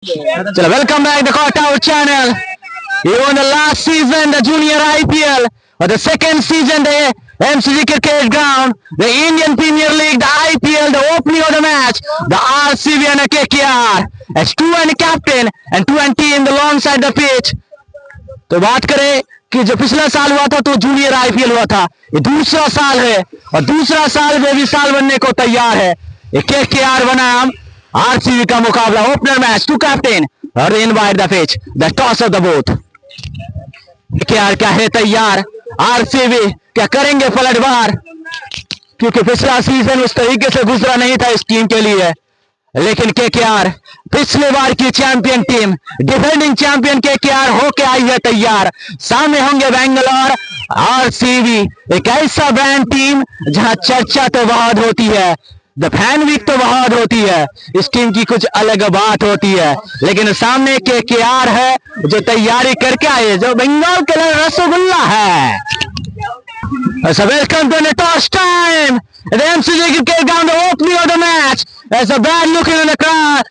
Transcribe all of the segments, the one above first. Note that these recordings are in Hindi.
So welcome back to Caught Out channel. You won the last season, the junior IPL, or the second season, the MCG Cricket Ground, the Indian Premier League, the IPL, the opening of the match, the RCB and the KKR, as 2 and captain and 2 and team the long side the pitch. तो बात करें कि जो पिछला साल हुआ था तो जूनियर आईपीएल हुआ था, ये दूसरा साल है और दूसरा साल में भी साल बनने को तैयार है। ये केकेआर बनाम आरसीबी का मुकाबला, ओपनर मैच, 2 कैप्टन और invite the pitch, the toss of the both. KKR क्या है तैयार, आरसीबी क्या करेंगे पलटवार, क्योंकि पिछला सीजन उस तरीके से गुजरा नहीं था इस टीम के लिए। लेकिन केकेआर पिछले बार की champion team, defending champion KKR होके आई है तैयार। सामने होंगे बेंगलोर आरसीबी, एक ऐसा ब्रांड टीम जहां चर्चा तो बहुत होती है, द फैन वीक तो बहुत होती है, इस टीम की कुछ अलग बात होती है। लेकिन सामने केकेआर है जो तैयारी करके आए, जो बंगाल के लिए रसगुल्ला है। So welcome to the toss time. The MCG Cricket Ground, the opening of the match. There's a bad looking in the crowd,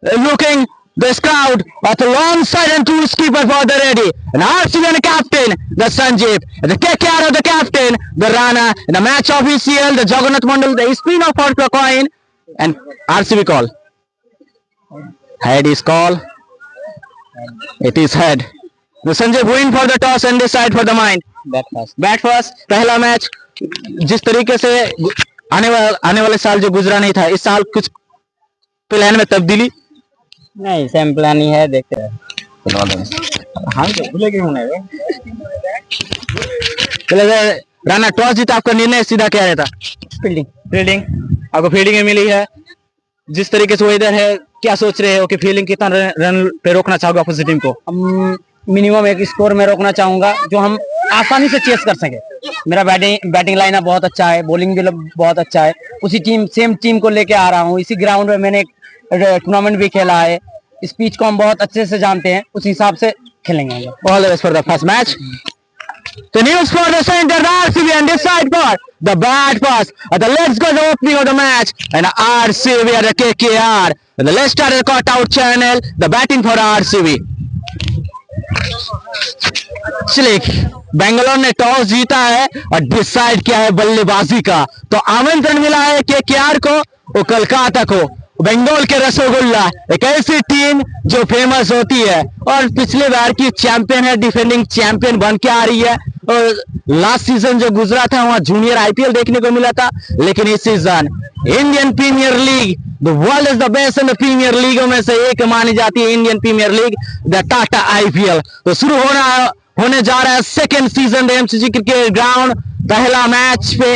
looking this crowd at the long side and 2 skipper for the ready. And RCB and the captain, the Sanjeev. And the KKR of the captain, the Rana. In the match of ECL, the Jagannath Mandal, the spin of for the coin. And RCB call. Head is call. It is head. The Sanjeev win for the toss and decide for the mind. Bat first. पहला मैच जिस तरीके से आने वाले साल जो गुजरा नहीं था, इस साल कुछ प्लान में तब्दीली नहीं, सेम प्लान ही है, देखते हैं। हाँ तो भूले क्यों नहीं। चले राना, टॉस जीता, आपका निर्णय सीधा क्या रहता? फील्डिंग आपको फील्डिंग मिली है। जिस तरीके से वो इधर है, क्या सोच रहे हो कि फील्डिंग कितना रन पे रोकना चाहोगे अपोजिट टीम को? हम मिनिमम एक स्कोर में रोकना चाहूंगा जो हम आसानी से चेस कर सके। मेरा बैटिंग लाइनअप बहुत अच्छा है, बॉलिंग भी बहुत अच्छा है। उसी सेम टीम को लेके आ रहा हूँ। इसी ग्राउंड में मैंने टूर्नामेंट भी खेला है, इस पिच को हम बहुत अच्छे से जानते हैं, उस हिसाब से खेलेंगे। All the best for the first match. The news for the center, the RCB, and this side for the bad pass. Let's go the opening of the match, and RCB and the KKR. And let's start the Caught Out channel, the batting for RCB. चलिए, बेंगलोर ने टॉस जीता है और डिसाइड किया है बल्लेबाजी का, तो आमंत्रण मिला है केकेआर को और कोलकाता को। बंगाल के रसगुल्ला, एक ऐसी टीम जो फेमस होती है और पिछले बार की चैंपियन है, डिफेंडिंग चैंपियन बन के आ रही है। और लास्ट सीजन जो गुजरा था वहां जूनियर आईपीएल देखने को मिला था, लेकिन इस season Indian premier league, the world is the best in the premier लीगों में से एक मानी जाती है Indian premier league, the Tata IPL. तो शुरू होने जा रहा है second season the MCG cricket ground. पहला मैच पे,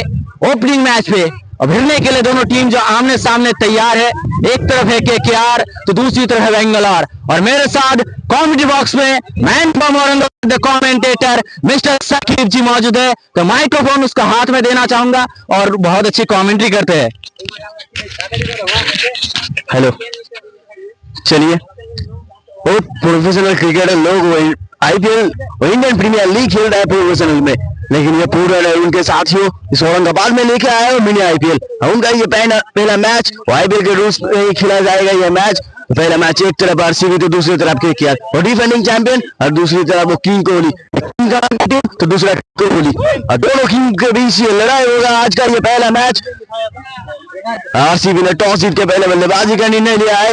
ओपनिंग मैच पे और भिड़ने के लिए दोनों टीम जो आमने सामने तैयार है। एक तरफ है केकेआर तो दूसरी तरफ है बेंगलोर। और मेरे साथ कॉमेडी बॉक्स में man from Aurangabad the commentator mister Saqib ji मौजूद है, तो माइक्रोफोन उसका हाथ में देना चाहूंगा और बहुत अच्छी कमेंट्री करते हैं। हेलो, चलिए, वो प्रोफेशनल क्रिकेटर लोग आईपीएल और इंडियन प्रीमियर लीग खेल रहा है प्रोफेशनल में, लेकिन ये पूरा उनके साथियों इस औरंगाबाद में लेके आए हो मिनी आईपीएल। उनका ये पहला मैच आईपीएल के रूल्स में खेला जाएगा। ये मैच पहला मैच, एक तरफ आरसीबी तो दूसरी तरफ केकेआर, और डिफेंडिंग चैंपियन और दूसरी तरफ वो किंग कोहली, तो दूसरा कोहली, और दोनों किंग के बीच ये लड़ाई होगा आज का ये पहला मैच। आरसीबी ने टॉस जीत के पहले बल्लेबाजी का निर्णय लिया है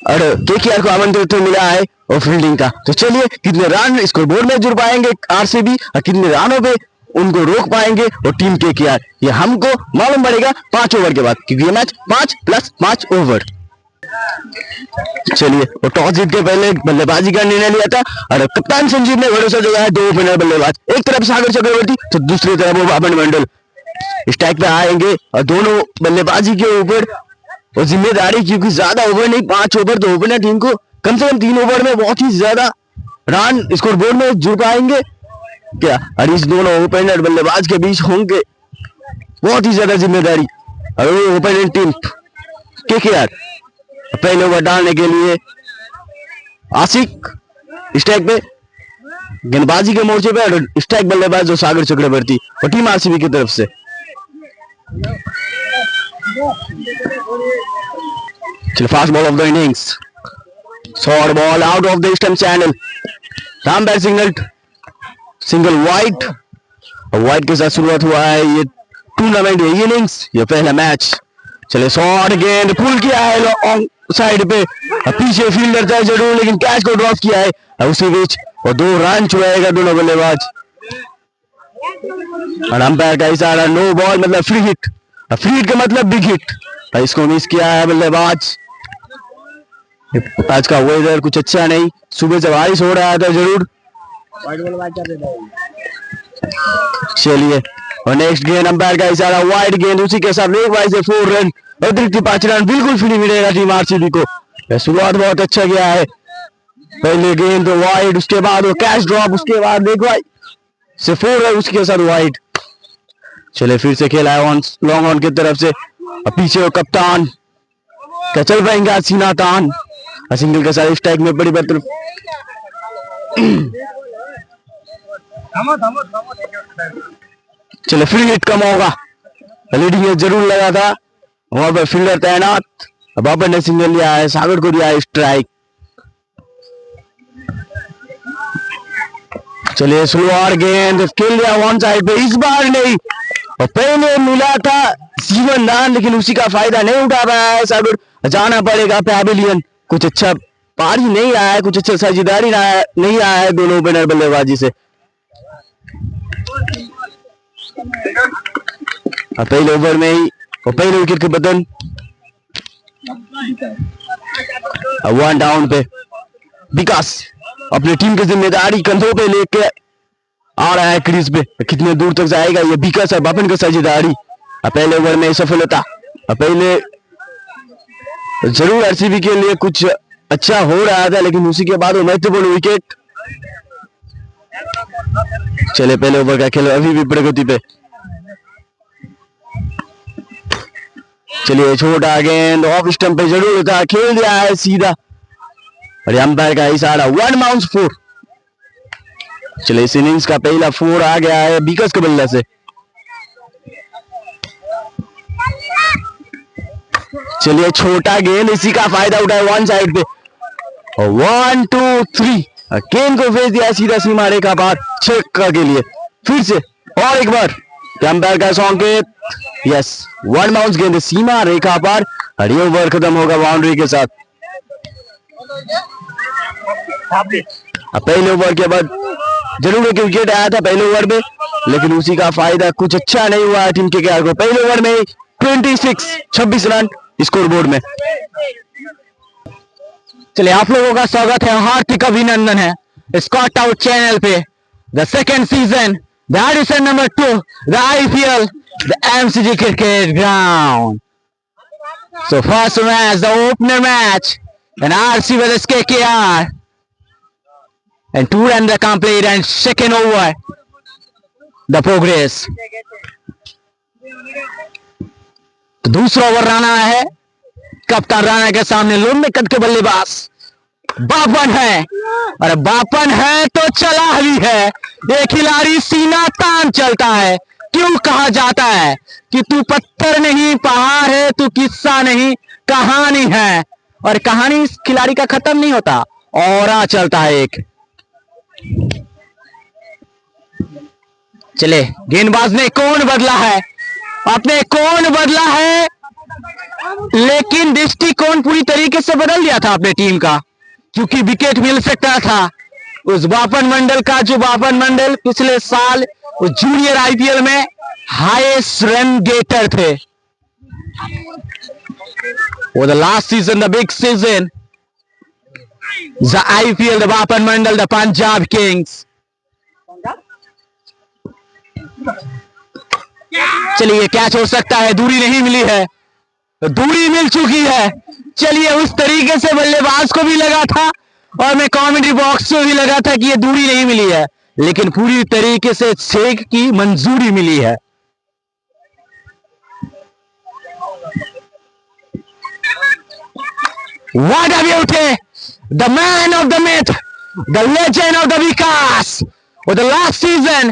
और केकेआर को आमंत्रित मिला है और फील्डिंग का। तो चलिए, कितने रन स्कोर बोर्ड में जुड़ पाएंगे आरसीबी और कितने रनों पे उनको रोक पाएंगे और टीम केकेआर, ये हमको मालूम पड़ेगा 5 ओवर के बाद, क्योंकि ये मैच 5 + 5 ओवर। चलिए, वो टॉस जीत के पहले बल्लेबाजी का निर्णय लिया था और कप्तान संजीव ने भरोसा जगाया 2 ओपनर बल्लेबाज, एक तरफ सागर चक्रवर्ती तो दूसरी तरफ वो बाबर मंडल स्ट्राइक पे आएंगे और दोनों बल्लेबाजी के ऊपर और जिम्मेदारी, क्योंकि ज्यादा ओवर नहीं, 5 ओवर तो ओपनर टीम को कम से कम 3 ओवर में बहुत ही ज्यादा रन स्कोर बोर्ड में जुड़ पाएंगे क्या, और इस दोनों ओपनर बल्लेबाज के बीच होंगे बहुत ही ज्यादा जिम्मेदारी। और वो ओपनर टीम केकेआर पहले ओवर डालने के लिए आशिक स्ट्राइक पे, गेंदबाजी के मोर्चे पे, और स्ट्राइक बल्लेबाज जो सागर चक्रवर्ती और टीम आरसीबी की तरफ से। Fast ball of the innings, short ball out of the stump channel. Ram bat single wide. Wide के साथ शुरुआत हुआ है ये टूर्नामेंट इनिंग्स, ये पहला मैच। चले शॉर्ट गेंद पुल किया है ऑन साइड पे, पीछे फील्डर था जरूर लेकिन कैच को ड्रॉप किया है उसी बीच, और 2 रन छुड़ाएगा दोनों बल्लेबाज। और अंपायर का इशारा नो बॉल मतलब फ्री हिट, फ्री हिट का मतलब बिग हिट, इसको मिस किया है बल्लेबाज। आज का वेदर कुछ अच्छा नहीं, सुबह से बारिश हो रहा था जरूर। चलिए और नेक्स्ट गेंद अंपायर का इशारा वाइड गेंद, उसी के साथ लेग वाइज 4 रन, अतिरिक्त 5 रन बिल्कुल फ्री मिलेगा टीम आरसीबी को। शुरुआत बहुत अच्छा गया है, पहले गेंद तो वाइड, उसके बाद वो कैच ड्रॉप, उसके बाद लेग वाइड से 4 रन उसके साथ वाइड। चले फिर से खेला है ऑन लॉन्ग ऑन की तरफ से, पीछे वो कप्तान क्या चल पाएंगे सीना तान, सिंगल के साथ स्ट्राइक में बड़ी बेहतर। चले फ्री हिट कम होगा, लीडिंग जरूर लगा था वहां पर फील्डर तैनात, बाबर ने सिंगल लिया है, सागर को दिया है स्ट्राइक। चलिए स्लोअर गेंद खेल लिया वन साइड पे, इस बार नहीं, और पहले मिला था जीवन दान लेकिन उसी का फायदा नहीं उठा पाया है सागर, जाना पड़ेगा पैवेलियन। कुछ अच्छा पारी नहीं आया है, कुछ अच्छा साझेदारी नहीं आया है दोनों ओपनर बल्लेबाजी से। पहले ओवर में ही और पहले विकेट के बदन 1 डाउन पे विकास अपनी टीम की जिम्मेदारी कंधों पे लेके आ रहा है क्रीज पे, कितने दूर तक जाएगा ये विकास और बापन की साझेदारी। पहले ओवर में सफलता, पहले जरूर आरसीबी के लिए कुछ अच्छा हो रहा था लेकिन उसी के बाद वो महत्वपूर्ण विकेट। चले पहले ओवर का खेल अभी भी प्रगति पे। चलिए छोटा गेंद ऑफ स्टंप पे जरूर था, खेल दिया है सीधा, और अंपायर का इशारा 1 बाउंस 4। चलिए इस इनिंग्स का पहला 4 आ गया है विकास के बल्ले से। चलिए छोटा गेंद, इसी का फायदा उठाए वन साइड पे, और 1 2 3 गेंद को भेज दिया सीधा सीमा रेखा पार छक्का के लिए। फिर से और एक बार अंपायर का संकेत, यस 1 बाउंस गेंद सीमा रेखा पार, और ये ओवर खत्म होगा बाउंड्री के साथ। पहले ओवर के बाद जरूर एक विकेट आया था पहले ओवर में, लेकिन उसी का फायदा कुछ अच्छा नहीं हुआ है टीम के केकेआर को। पहले ओवर में 26 रन स्कोर बोर्ड में। चलिए आप लोगों का स्वागत है, हार्दिक अभिनंदन है स्कॉट आउट चैनल पे। The second season, the edition number 2, the IPL, the MCG cricket ground. So first match, the opener match, and RC versus KKR, and 2 runs complete, and second over, the progress. तो दूसरा ओवर राणा है, कप्तान राणा के सामने लंबे कद के बल्लेबाज बापन है, और बापन है तो चला भी है। ये खिलाड़ी सीना तान चलता है, क्यों कहा जाता है कि तू पत्थर नहीं पहाड़ है, तू किस्सा नहीं कहानी है, और कहानी इस खिलाड़ी का खत्म नहीं होता, और चलता है एक। चले गेंदबाज ने कौन बदला है, आपने कौन बदला है, लेकिन दृष्टिकोण पूरी तरीके से बदल दिया था अपने टीम का, क्योंकि विकेट मिल सकता था उस बापन मंडल का, जो बापन मंडल पिछले साल उस जूनियर आईपीएल में हाईएस्ट रन गेटर थे। वो the last season, the big season, the IPL, the Bapan Mandal, the Punjab kings. चलिए कैच हो सकता है, दूरी नहीं मिली है, दूरी मिल चुकी है। चलिए उस तरीके से बल्लेबाज को भी लगा था और मैं कमेंट्री बॉक्स में भी लगा था कि ये दूरी नहीं मिली है, लेकिन पूरी तरीके से छेक की मंजूरी मिली है। What a beauty! The man of the myth, the legend of the Vikas, और the last season,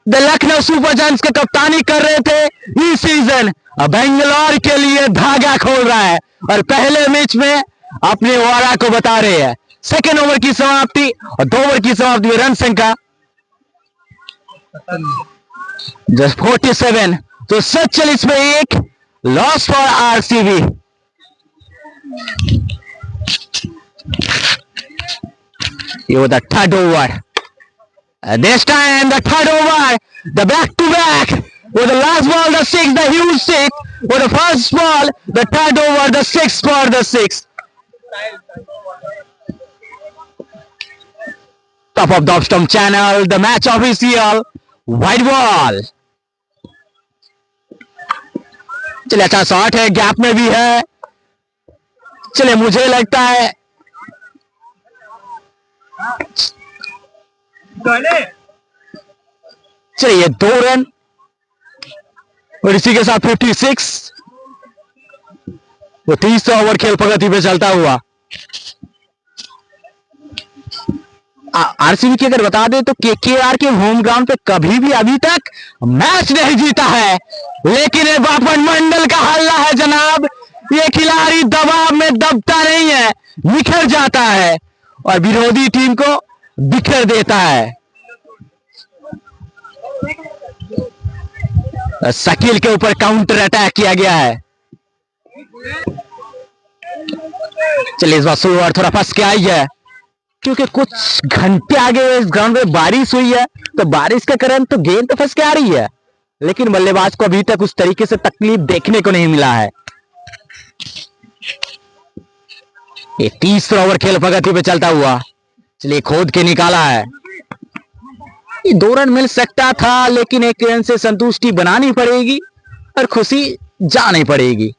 the Lucknow super giants के कप्तानी कर रहे थे, इस सीजन बेंगलोर के लिए धागा खोल रहा है, और पहले मैच में अपने वारा को बता रहे हैं। सेकेंड ओवर की समाप्ति और 2 ओवर की समाप्ति में रन संख्या जस्ट 47। तो 47 में 1 लॉस फॉर आरसीबी। ये वो the third over, this time the third over, the back to back with the last ball, the 6, the huge 6 with the first ball, the third over, the 6 for the 6. Top of the stump channel, the match official, white ball. चलिए अच्छा शॉट है, गैप में भी है। चलिए मुझे लगता है चलिए 2 रन और इसी के साथ 56। वो 30वां ओवर खेल प्रगति पे चलता हुआ। आरसीबी की अगर बता दें तो केकेआर के होम ग्राउंड पे कभी भी अभी तक मैच नहीं जीता है, लेकिन ये बापन मंडल का हल्ला है जनाब। ये खिलाड़ी दबाव में दबता नहीं है, निखर जाता है और विरोधी टीम को बिखर देता है। शकील के ऊपर काउंटर अटैक किया गया है। चलिए इस बार शुरुआत थोड़ा फंस के आई है, क्योंकि कुछ घंटे आगे इस ग्राउंड में बारिश हुई है, तो बारिश के कारण तो गेंद तो फंस के आ रही है, लेकिन बल्लेबाज को अभी तक उस तरीके से तकलीफ देखने को नहीं मिला है। ये 30वां ओवर खेल प्रगति पे चलता हुआ। चलिए खोद के निकाला है। ये 2 रन मिल सकता था, लेकिन 1 रन से संतुष्टि बनानी पड़ेगी और खुशी जानी पड़ेगी।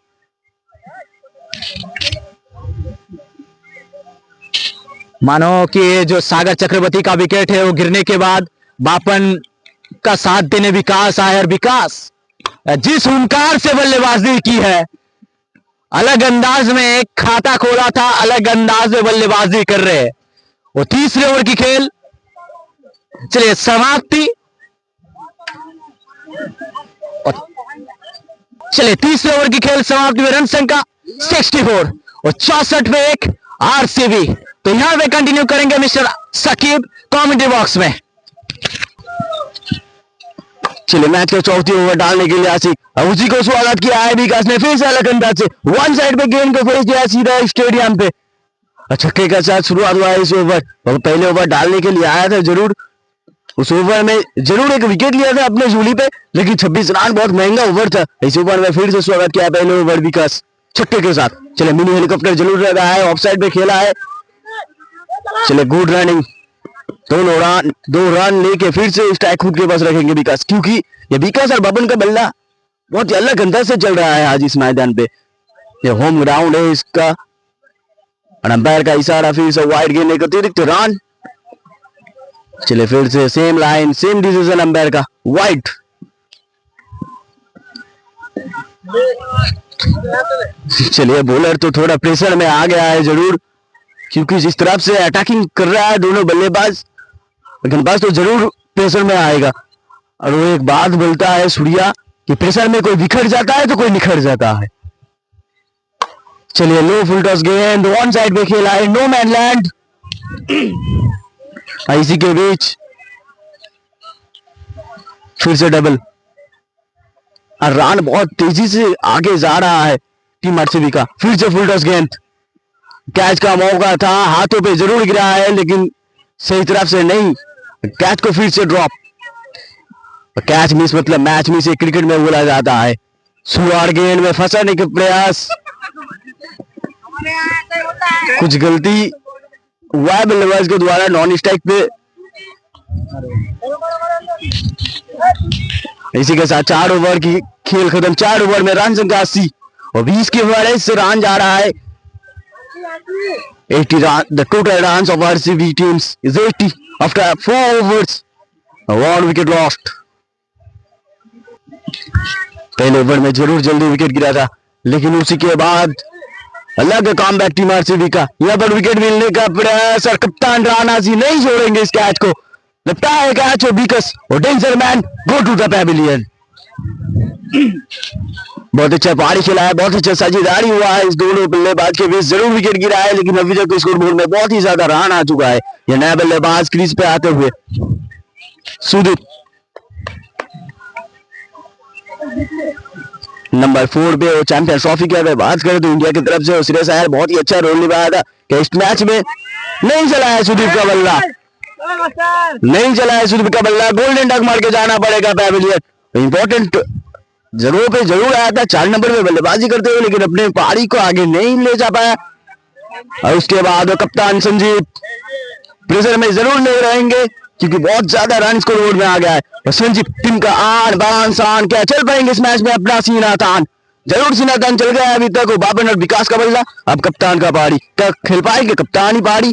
मानो कि जो सागर चक्रवर्ती का विकेट है वो गिरने के बाद बापन का साथ देने विकास आया, और विकास जिस हुंकार से बल्लेबाजी की है, अलग अंदाज में एक खाता खोला था, अलग अंदाज में बल्लेबाजी कर रहे हैं। वो 30वें ओवर की खेल चलिए समाप्ति। चलिए 30वें ओवर की खेल समाप्ति में रन संख्या 64 और 64 में 1 आरसीबी। तो यहां पे कंटिन्यू करेंगे मिस्टर सकीब कमेंट्री बॉक्स में। चलिए मैच का 34 ओवर डालने के लिए आसिक उसी को स्वागत किया है विकास ने फिर से अलग अंदाज से वन साइड पे गेंद को फेंक दिया सीधा स्टेडियम पे। छक्के का साथ शुरुआत हुआ है इस ओवर। पहले ओवर डालने के लिए आया था जरूर, उस ओवर में जरूर एक विकेट लिया था अपने झूली पे, लेकिन 26 रन बहुत महंगा ओवर था। इस ओवर में फिर से स्वागत किया पहले ओवर विकास छक्के के साथ। चले मिनी हेलीकॉप्टर जरूर लगा है, ऑफ साइड पे खेला है। चले गुड रनिंग, 2 रन लेके फिर से स्ट्राइक खुद के पास रखेंगे विकास, क्योंकि ये विकास और बबन का बल्ला बहुत ही अलग अंदाज से चल रहा है आज इस मैदान पे। ये होम ग्राउंड है इसका, और अंपायर का इशारा फिर से वाइड गेंद एक अतिरिक्त रन। चले फिर से same line same decision umpire का वाइड। चलिए बॉलर तो थोड़ा प्रेशर में आ गया है जरूर, क्योंकि जिस तरफ से अटैकिंग कर रहा है दोनों बल्लेबाज, गेंदबाज तो जरूर प्रेशर में आएगा। और वो एक बात बोलता है सूर्या कि प्रेशर में कोई बिखर जाता है तो कोई निखर जाता है। चलिए लो फुल टॉस गेंद वन साइड पे खेला है, नो मैन लैंड। इसी के बीच फिर से डबल, और रन बहुत तेजी से आगे जा रहा है टीम आरसीबी का। फिर से फुल टॉस गेंद, कैच का मौका था, हाथों पे जरूर गिरा है लेकिन सही तरफ से नहीं। कैच को फिर से ड्रॉप, कैच मिस मतलब मैच मिस क्रिकेट में बोला जाता है। शुरुआत गेंद में फंसाने के प्रयास, कुछ गलती हुआ बल्लेबाज के द्वारा नॉन स्ट्राइक पे। इसी के साथ 4 ओवर की खेल खत्म। 4 ओवर में रन संख्या 80 और 20 के एवरेज से रन जा रहा है 80 run. The total runs of RCB teams is 80 after 4 overs. 1 wicket lost. पहले ओवर में जरूर जल्दी विकेट गिरा था, लेकिन उसी के बाद अलग काम बैक टीम आरसीबी का। यहाँ पर विकेट मिलने का प्रयास और कप्तान राणा जी नहीं छोड़ेंगे इस कैच को। लगता है कैच और बिकस और danger man go to the pavilion. बहुत अच्छा पारी खेला है, बहुत अच्छा साझेदारी हुआ है इस दोनों बल्लेबाज के बीच। जरूर विकेट गिरा है लेकिन अभी तक स्कोर बोर्ड में बहुत ही ज्यादा रन आ चुका है। यह नया बल्लेबाज क्रीज पे आते हुए सुदीप नंबर 4 पे वो चैंपियंस ट्रॉफी की अगर बात करें तो इंडिया की तरफ से श्रेयस अय्यर बहुत ही अच्छा रोल निभाया था। टेस्ट मैच में नहीं चला है सुदीप का बल्ला, नहीं चला है सुदीप का बल्ला। गोल्डन डक मार के जाना पड़ेगा पैवेलियन। इंपॉर्टेंट जगहों पे जरूर आया था 4 नंबर में बल्लेबाजी करते हुए, लेकिन अपने पारी को आगे नहीं ले जा पाया। और उसके बाद कप्तान संजीव प्रेशर में जरूर नहीं रहेंगे क्योंकि बहुत ज्यादा रन स्कोर बोर्ड में आ गया है। और संजीव टीम का आन बान शान क्या चल पाएंगे इस मैच में अपना सीना तान। जरूर सीना तान चल गया है अभी तक। बाबर और विकास का बल्ला, अब कप्तान का पारी। क्या खेल पाएंगे कप्तान ही पारी?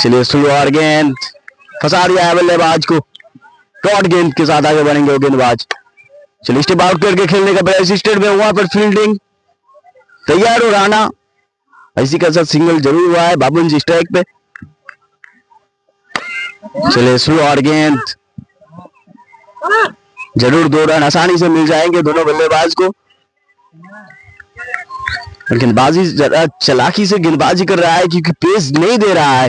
चलिए स्लो और गेंद फंसा दिया है बल्लेबाज को। डॉट गेंद के साथ आगे बढ़ेंगे वो गेंदबाज। चलिए स्टेप आउट करके खेलने का प्रयास स्टेट में वहां पर फील्डिंग तैयार हो राना। इसी का साथ सिंगल जरूर हुआ है बाबुल जी स्ट्राइक पे। चलिए स्लो और गेंद, जरूर 2 रन आसानी से मिल जाएंगे दोनों बल्लेबाज को। गेंदबाजी जरा चालाकी से गेंदबाजी कर रहा है क्योंकि पेस नहीं दे रहा है।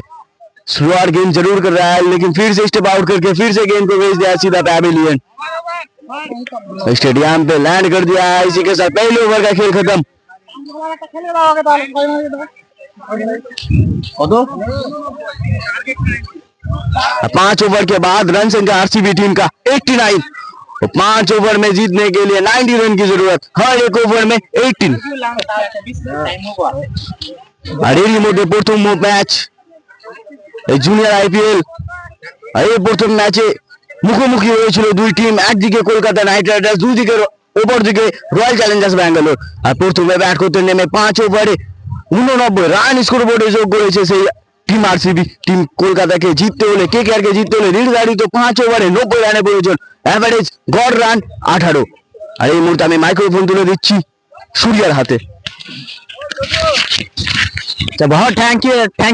स्लो और गेंद जरूर कर रहा है लेकिन फिर से स्टेप आउट करके फिर से गेंद को भेज दिया सीधा पैवेलियन। स्टेडियम पे लैंड कर दिया है। इसी के साथ पहले ओवर का खेल खत्म। 5 ओवर के बाद रन संख्या आरसीबी टीम का 89। 5 ओवर में जीतने के लिए 90 रन की जरूरत, हर एक ओवर में 18। मोटे प्रथम मैच जूनियर आईपीएल प्रथम मैचे मुखोमुखी হয়েছিল দুই টিম। একদিকে কলকাতা নাইট রাইডার্স, দুই দিকে অপরদিকে রয়্যাল চ্যালেঞ্জার্স ব্যাঙ্গালোর। আর প্রথমে ব্যাট করতে নেমে 5 ওভারে 89 রান স্কোর বোর্ডে যোগ করেছে সেই টিম আরসিবি। টিম কলকাতাকে জিততে হলে, কেকেআর কে জিততে হলে নির্ধারিত 5 ওভারে 90 রানের প্রয়োজন। এভারেজ গড় রান 18। আর এই মুহূর্তে আমি মাইক্রোফোন তুলে দিচ্ছি सूर्यर हाथे। तो बहुत थैंक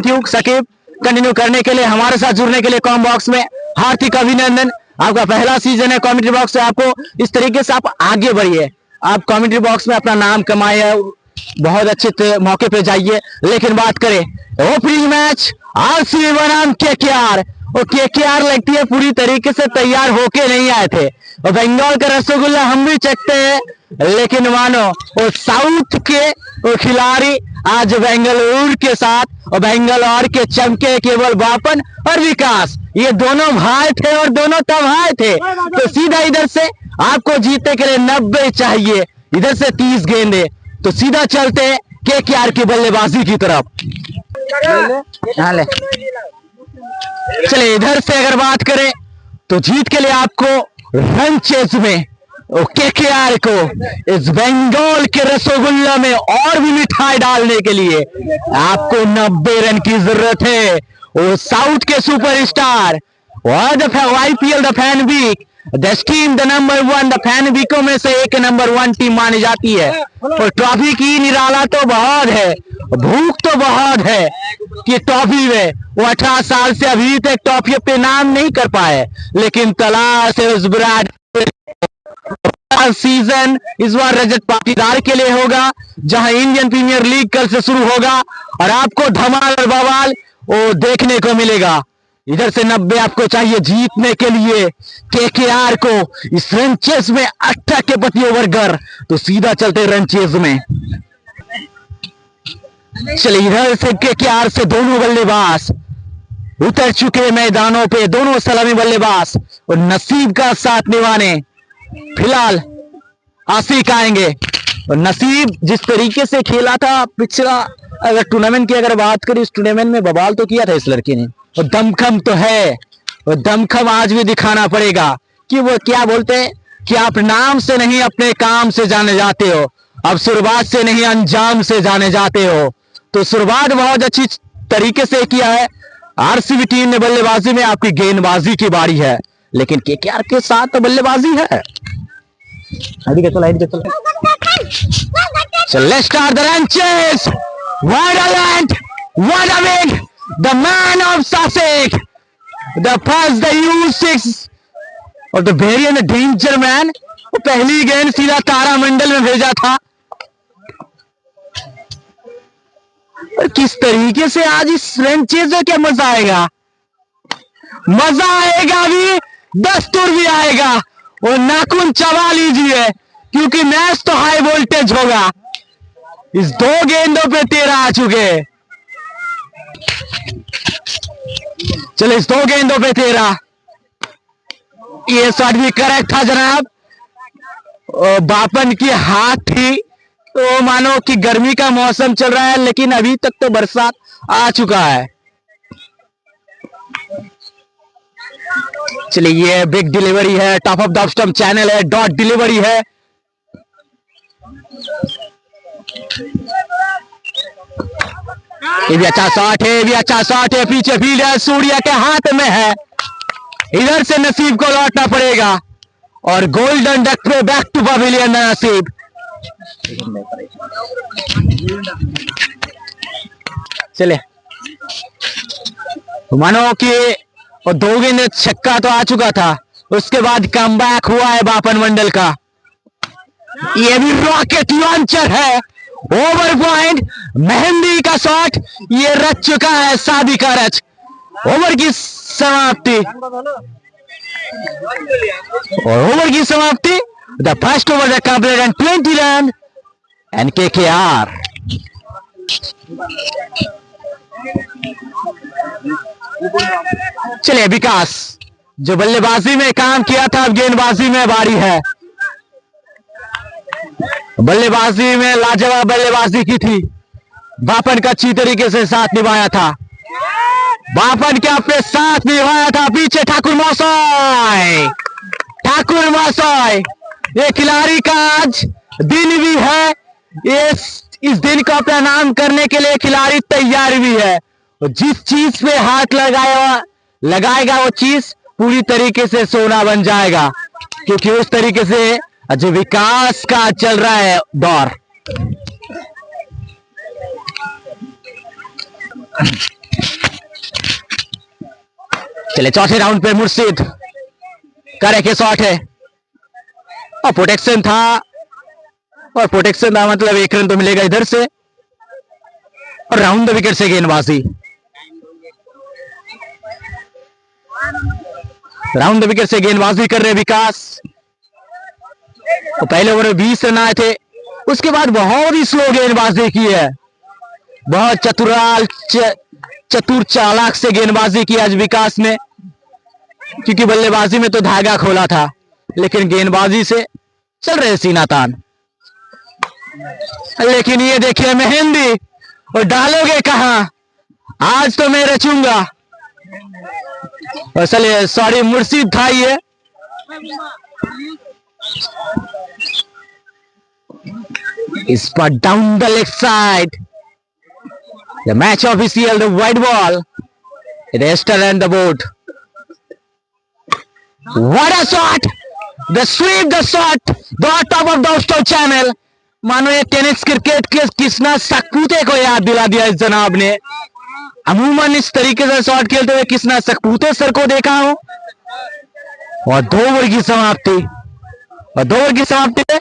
यू सकीब कंटिन्यू करने के लिए, हमारे साथ जुड़ने के लिए। कॉम बॉक्स में हार्दिक अभिनंदन। आपका पहला सीजन है कमेंट्री बॉक्स से, आपको इस तरीके से आप आगे बढ़िए। आप कमेंट्री बॉक्स में अपना नाम कमाए, बहुत अच्छे मौके पे जाइए। लेकिन बात करें ओपनिंग मैच आरसीबी बनाम केकेआर, और केकेआर लगती है पूरी तरीके से तैयार होके नहीं आए थे। और बंगाल का रसगुल्ला हम भी चखते हैं, लेकिन मानो वो साउथ के वो खिलाड़ी आज बेंगलुरु के साथ, और बेंगलुरु के चमके केवल बापन और विकास, ये दोनों भाई थे और दोनों तबाह थे। तो सीधा इधर से आपको जीतने के लिए 90 चाहिए, इधर से 30 गेंदे। तो सीधा चलते हैं केकेआर की बल्लेबाजी की तरफ। चलिए इधर से अगर बात करें तो जीत के लिए आपको रन चेस में केकेआर को इस बंगाल के रसगुल्ला में और भी मिठाई डालने के लिए आपको 90 रन की जरूरत है। वो साउथ के superstar IPL the fan week, the team the number 1, the fan वीकों में से एक नंबर 1 टीम मानी जाती है। और ट्रॉफी की निराला तो बहुत है, भूख तो बहुत है कि ट्रॉफी में वो 18 साल से अभी तक ट्रॉफी पे नाम नहीं कर पाए, लेकिन तलाश है उस विराट। सीजन इस बार रजत पाटीदार के लिए होगा, जहां इंडियन प्रीमियर लीग कल से शुरू होगा और आपको धमाल और बवाल वो देखने को मिलेगा। इधर से 90 आपको चाहिए जीतने के लिए केकेआर को इस रन चेस में 18 के प्रति ओवर कर। तो सीधा चलते रन चेस में। चलिए इधर से केकेआर से दोनों बल्लेबाज उतर चुके मैदानों पे, दोनों सलामी बल्लेबाज, और नसीब का साथ निभाने फिलहाल आशिक आएंगे। और नसीब जिस तरीके से खेला था पिछला, अगर टूर्नामेंट की अगर बात करें, इस टूर्नामेंट में बवाल तो किया था इस लड़के ने, और दमखम तो है, और दमखम आज भी दिखाना पड़ेगा कि वो क्या बोलते हैं कि आप नाम से नहीं अपने काम से जाने जाते हो, अब शुरुआत से नहीं अंजाम से जाने जाते हो। तो शुरुआत बहुत अच्छी तरीके से किया है आरसीबी टीम ने बल्लेबाजी में। आपकी गेंदबाजी की बारी है, लेकिन केकेआर के साथ तो बल्लेबाजी है। So let's start the run chase. What a land, what a win. The man of Sussex, the pass, the U6 of the very and the danger man. पहली गेंद सीधा तारामंडल में भेजा था। और किस तरीके से आज इस रन चेज में क्या मजा आएगा, मजा आएगा भी, दस्तूर भी आएगा। और नाखून चबा लीजिए क्योंकि मैच तो हाई वोल्टेज होगा। इस 2 गेंदों पे 13 आ चुके। चलो इस 2 गेंदों पे 13। ये शॉट भी करेक्ट था जनाब। बापन की हाथ थी तो मानो कि गर्मी का मौसम चल रहा है लेकिन अभी तक तो बरसात आ चुका है। चलिए ये बिग डिलीवरी है, top of the stump channel है, डॉट डिलीवरी है। ये भी अच्छा शॉट है, ये भी अच्छा शॉट है। पीछे फील्ड है, सूर्या के हाथ में है। इधर से नसीब को लौटना पड़ेगा और गोल्डन डक पे बैक टू पवेलियन नसीब। चले मानो कि 2 गेंद छक्का तो आ चुका था, उसके बाद कमबैक हुआ है बापन मंडल का। ये भी रॉकेट लॉन्चर है, ओवर पॉइंट। मेहंदी का शॉट ये रच चुका है शादी का रच। ओवर की समाप्ति और ओवर की समाप्ति। The first over the complete and 20 run and KKR। चलिए विकास जो बल्लेबाजी में काम किया था अब गेंदबाजी में बारी है। बल्लेबाजी में लाजवाब बल्लेबाजी की थी, बापन का अच्छी तरीके से साथ निभाया था। बापन के अपने साथ निभाया था। पीछे ठाकुर मौसोय, ठाकुर मौसोय ये खिलाड़ी का आज दिन भी है। इस दिन को अपना नाम करने के लिए खिलाड़ी तैयार भी है। और जिस चीज पे हाथ लगाएगा वो चीज पूरी तरीके से सोना बन जाएगा, क्योंकि उस तरीके से जो विकास का चल रहा है दौर। चले चौथे राउंड पे मुर्शिद करे के शॉट है और प्रोटेक्शन था, और प्रोटेक्शन था मतलब 1 रन तो मिलेगा इधर से। और राउंड द विकेट से गेंदबाजी, राउंड द विकेट से गेंदबाजी कर रहे विकास। तो पहले ओवर में 20 रन आए थे, उसके बाद बहुत ही स्लो गेंदबाजी की है। बहुत चतुर चालाक से गेंदबाजी की आज विकास ने, क्योंकि बल्लेबाजी में तो धागा खोला था लेकिन गेंदबाजी से चल रहे सीना तान। लेकिन ये देखिए मेहंदी, और डालोगे कहां, आज तो मैं रचूंगा। और चलिए सॉरी मुर्शिद था ये। इस पर down the left side, the match official, the wide ball, रेस्टर and the board. What a shot! The sweep, the shot, the top of the Austal channel. मानो ये टेनिस क्रिकेट के किसना सकपूते को याद दिला दिया इस जनाब ने। अमूमन इस तरीके से शॉट खेलते हुए किसना सकपूते सर को देखा हो। और 2 ओवर की समाप्ति, और 2 ओवर की समाप्ति है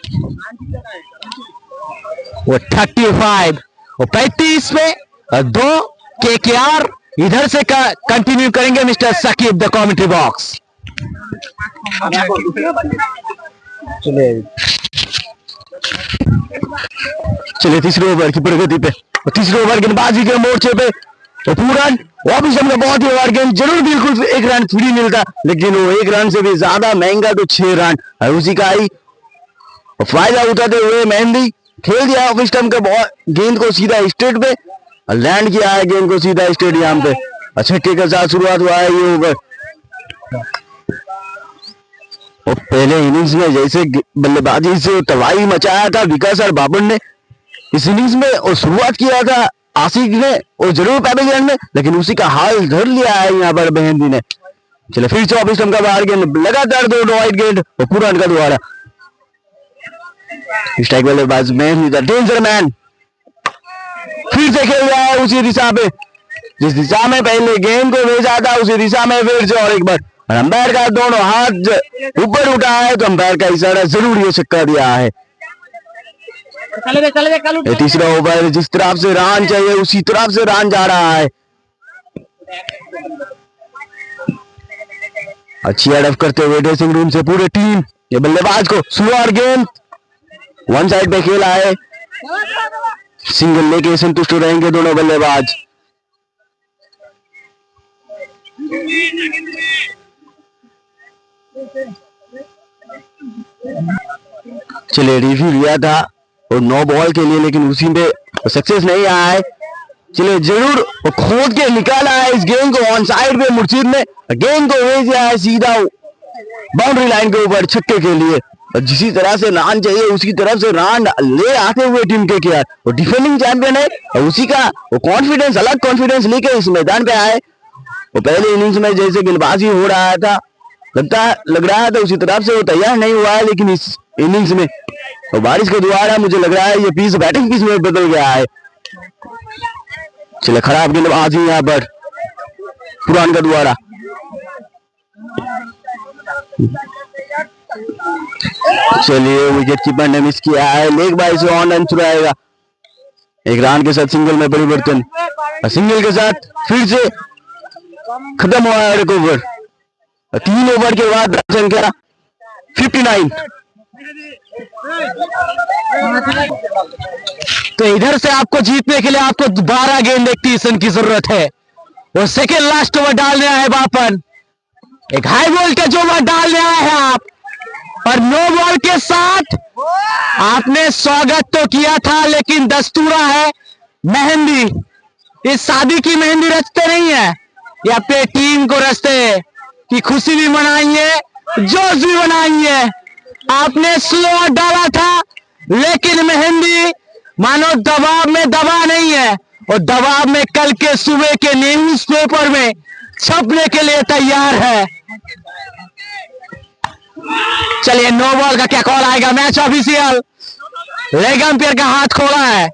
वो 35 और 35 में 2 KKR इधर से कंटिन्यू करेंगे mister Sakib the commentary box. चलिए तीसरे ओवर की प्रगति पे, और तीसरे ओवर गेंदबाजी के मोर्चे पे तो पूरा वापिस हमने बहुत ही ओवर गेंद जरूर बिल्कुल 1 रन फ्री मिलता, लेकिन वो 1 रन से भी ज्यादा महंगा तो 6 रन और उसी का ही फायदा उठाते हुए मेहंदी खेल दिया ऑफ स्टंप के गेंद को सीधा स्ट्रेट पे और लैंड किया है गेंद को सीधा स्टेडियम पे। छक्के के साथ शुरुआत हुआ है ये ओवर। और पहले इनिंग्स में जैसे बल्लेबाजी से तबाही मचाया था विकास और बाबर ने, इस इनिंग्स में और शुरुआत किया था आशिक ने और जरूर पैवेलियन में, लेकिन उसी का हाल धर लिया है यहाँ पर मेहंदी ने। चले फिर 24 स्टंप का बाहर गेंद, लगातार 2 वाइड गेंद और पूरा का दोबारा स्ट्राइक बल्लेबाज मेहंदी द डेंजर मैन फिर से खेल रहा है उसी दिशा पे जिस दिशा में पहले गेंद को भेजा था, उसी दिशा में फिर से और एक बार और अंपायर का दोनों हाथ ऊपर उठा है तो अंपायर का इशारा जरूर ये छक्का दिया है। ये तीसरा ओवर, जिस तरफ से रन चाहिए उसी तरफ से रन जा रहा है। अच्छी हेडअप करते हुए ड्रेसिंग रूम से पूरी टीम। ये बल्लेबाज को स्लोअर गेंद वन साइड पे खेला है, सिंगल लेके संतुष्ट रहेंगे दोनों बल्लेबाज। चलिए रिव्यू लिया था और 9 बॉल के लिए, लेकिन उसी में सक्सेस नहीं आया है। चलिए जरूर खोद के निकाला है इस गेंद को ऑन साइड पे, मुर्शीद ने गेंद को भेजा है सीधा बाउंड्री लाइन के ऊपर छक्के के लिए। और जिसी तरह से रन चाहिए उसी तरफ से रन ले आते हुए टीम के केकेआर, वो डिफेंडिंग चैंपियन है और उसी का वो कॉन्फिडेंस, अलग कॉन्फिडेंस लेके इस मैदान पे आए। वो पहले इनिंग्स में जैसे गेंदबाजी हो रहा था लग रहा था उसी तरफ से वो तैयार नहीं हुआ है, लेकिन इस इनिंग्स में तो बारिश के द्वारा मुझे लग रहा है ये पीस बैटिंग पीस में बदल गया है। चले खराब गेंदबाजी यहाँ पर पुरान का द्वारा। चलिए विकेट कीपर ने मिस किया है, लेग बाय से ऑन रन चुराएगा। एक रन के साथ सिंगल में परिवर्तन, सिंगल के साथ फिर से खत्म हुआ है एक ओवर। 3 ओवर के बाद रन संख्या 59। तो इधर से आपको जीतने के लिए आपको 12 गेंद 31 रन की जरूरत है और सेकेंड लास्ट ओवर डालने आए बापन। एक हाई वोल्टेज ओवर डालने आए हैं आप, और 9 बॉल के साथ आपने स्वागत तो किया था, लेकिन दस्तूरा है मेहंदी। इस शादी की मेहंदी रचते नहीं है, ये अपने टीम को रचते कि खुशी भी मनाएंगे, जोश भी बनाएंगे। आपने स्लो डाला था, लेकिन मेहंदी मानो दबाव में दबा नहीं है, और दबाव में कल के सुबह के न्यूज पेपर में छपने के लिए तैयार है। चलिए 9 बॉल का क्या कॉल आएगा, मैच ऑफिशियल, लेग अंपायर का हाथ खोला है।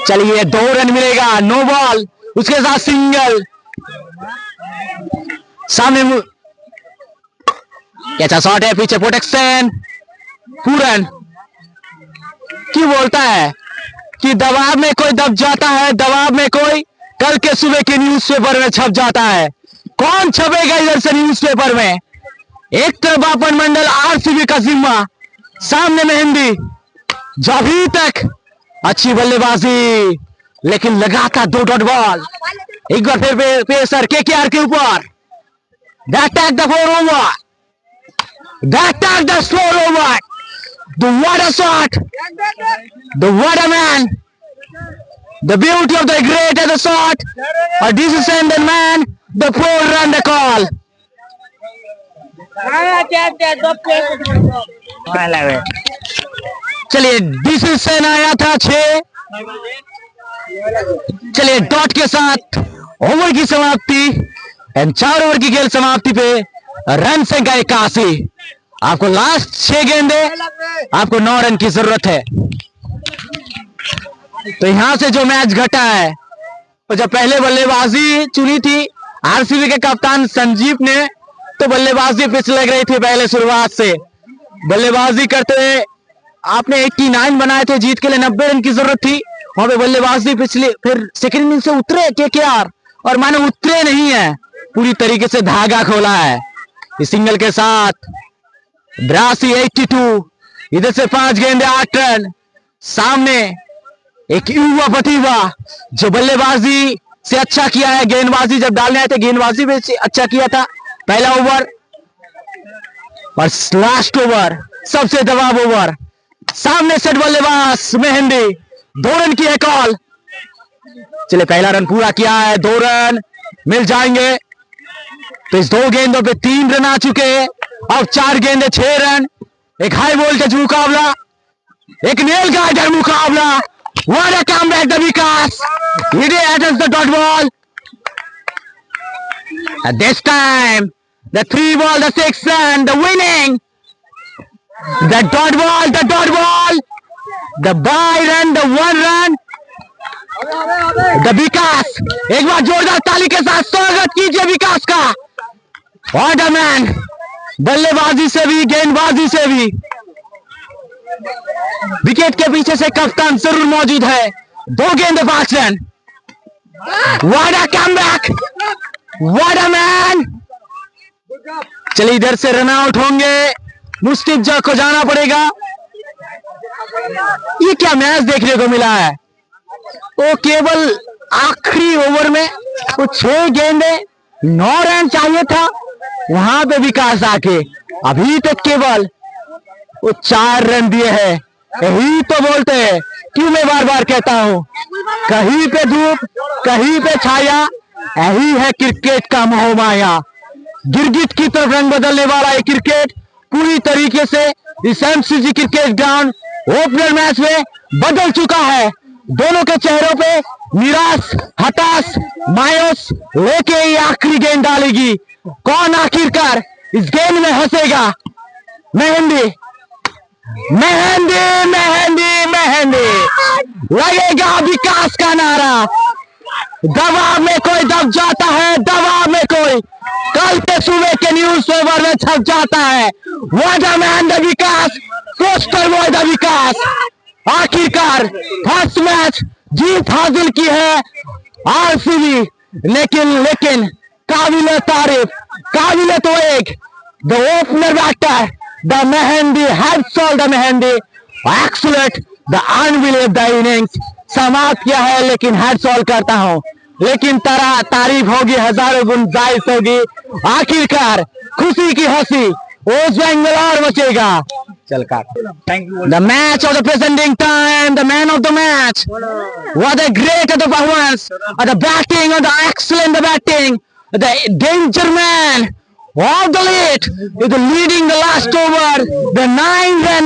चलिए 2 रन मिलेगा, 9 बॉल, उसके साथ सिंगल। सामने कैसा शॉट है, पीछे प्रोटेक्शन, पूरन। क्यों बोलता है कि दबाव में कोई दब जाता है, दबाव में कोई कल के सुबह के न्यूज़पेपर में छप जाता है। कौन छपेगा इधर से न्यूज़पेपर में? एक तरफ बापन मंडल आरसीबी का जिम्मा, सामने मेहंदी। जो अभी तक अच्छी बल्लेबाजी, लेकिन लगातार 2 डॉट बॉल। एक बार फिर पेसर केकेआर के ऊपर, that take the 4 over, that take the slower over, the what a shot, the what a man, the beauty of the great at the shot, a decision the man, the 4 run the call. चलिए डिसीजन आया था 6। चलिए डॉट के साथ ओवर की समाप्ति, 4 ओवर की खेल समाप्ति पे रन संख्या 81। आपको लास्ट 6 गेंदे, आपको 9 रन की जरूरत है। तो यहां से जो मैच घटा है, तो जब पहले बल्लेबाजी चुनी थी आरसीबी के कप्तान संजीव ने, तो बल्लेबाजी पिच लग रही थी पहले शुरुआत से। बल्लेबाजी करते हुए आपने 89 बनाए थे, जीत के लिए 90 रन की जरूरत थी। वहां पे बल्लेबाजी पिछले फिर सेकेंड इनिंग से उतरे केकेआर, और मानो उतरे नहीं है, पूरी तरीके से धागा खोला है इस सिंगल के साथ। 82, इधर से 5 गेंदे 8 रन। सामने एक युवा प्रतिभा जो बल्लेबाजी से अच्छा किया है, गेंदबाजी जब डालने आए थे गेंदबाजी में अच्छा किया था पहला ओवर, और लास्ट ओवर सबसे दबाव ओवर। सामने सेट बल्लेबाज मेहंदी, 2 रन की है कॉल। चले पहला रन पूरा किया है, 2 रन मिल जाएंगे। तो इस 2 गेंदों पे 3 रन आ चुके हैं। अब 4 गेंदे 6 रन। एक हाई वोल्टेज मुकाबला, एक नेल गाइडर मुकाबला। What a comeback the Vikas! He attempts the dot ball. At this time, the 3 ball, the 6 run, the winning. The dot ball, the by run, the 1 run. The विकास, एक बार जोरदार ताली के साथ स्वागत कीजिए विकास का। व्हाट अ मैन, बल्लेबाजी से भी गेंदबाजी से भी। विकेट के पीछे से कप्तान जरूर मौजूद है। 2 गेंदे 5 run. What a comeback, what a man. चलिए इधर से रन आउट होंगे, मुस्ताफिज को जाना पड़ेगा। ये क्या मैच देखने को मिला है। वो केवल आखिरी ओवर में वो 6 गेंदे 9 रन चाहिए था, वहां पे विकास आके अभी तक केवल वो 4 रन दिए हैं। यही तो बोलते हैं, क्यों मैं बार बार कहता हूं, कहीं पे धूप कहीं पे छाया, यही है क्रिकेट का मोह माया। गिरगिट की तरफ रंग बदलने वाला ये क्रिकेट पूरी तरीके से इस MCG cricket ground opener match में बदल चुका है। दोनों के चेहरों पे निराश, हताश, मायूस लेके ये आखिरी गेंद डालेगी। कौन आखिरकार इस गेंद में हंसेगा। मेहंदी मेहंदी मेहंदी मेहंदी, लगेगा विकास का नारा। दबाव में कोई दब जाता है, दबाव में कोई कल के सुबह के न्यूज पेपर में छप जाता है। What a man the Vikas, poster boy the Vikas. आखिरकार फर्स्ट मैच जीत हासिल की है आरसीबी, लेकिन काबिल तारीफ, काबिल तो एक the opener batter the Mehndi, hats off the Mehndi, excellent the unbelieve the innings. समाप्त किया है, लेकिन हैट्स ऑफ करता हूं, लेकिन तारीफ होगी, हजारों गुण जायज होगी। आखिरकार खुशी की हंसी ओस बेंगलोर बचेगा। चल काट। Thank you. The match of the presenting time, the man of the match. What a great performance! The batting, the excellent batting, the danger man of the lead, is leading the last over, the 9 run,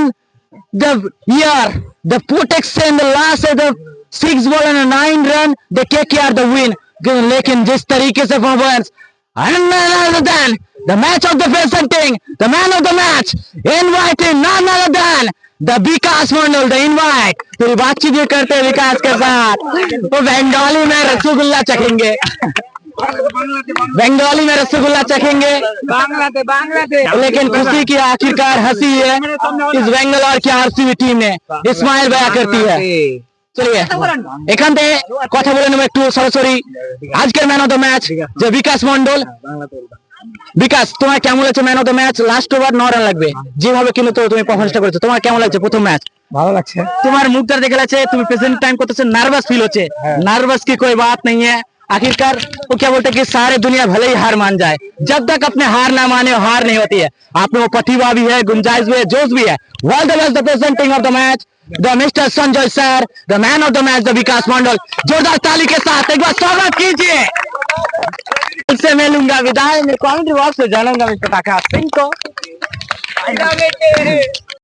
the protection, the last of the 6 ball and a 9 run, the KKR the win. लेकिन जिस तरीके से performance, and other than the match of the presenting, the man of the match, inviting none other than the Vikas Mandal, the invite। तो बातचीत भी करते हैं विकास के साथ। वो बंगाली में रसगुल्ला चखेंगे, बंगाली में रसगुल्ला चखेंगे, लेकिन खुशी की आखिरकार हंसी है इस बेंगलोर की आरसीबी टीम ने स्माइल बया करती है। চলিয়ে এখান থেকে কথা বলে নেবো একটু সরাসরি আজকের ম্যান অফ দ্য ম্যাচ যে বিকাশ মন্ডল। বিকাশ, তোমার কেমন লাগছে man of the match? Last over 9 run লাগবে, যেভাবে কিন্তু তো তুমি পারফরম্যান্সটা করেছো, তোমার কেমন লাগছে প্রথম ম্যাচ? ভালো লাগছে। তোমার মুখটা দেখে লাগছে তুমি প্রেজেন্ট টাइम করতেছো, নার্ভাস ফিল হচ্ছে। नार्वस की कोई बात नहीं है। आखिरकार वो क्या बोलते हैं कि सारे दुनिया भले ही हार मान जाए, जब तक अपने हार ना माने हार नहीं होती है। आप में वो प्रतिभा भी है, गुंजाइश भी है, जोश भी है। All the best the presenting of the match the mister Sanjay sir, the man of the match the Vikas Mandal. जोरदार ताली के साथ एक बार स्वागत कीजिए। उससे मैं लूंगा विदाई, मैं कमेंट्री बॉक्स में जानूंगा मिस्टर प्रकाश सिंह को।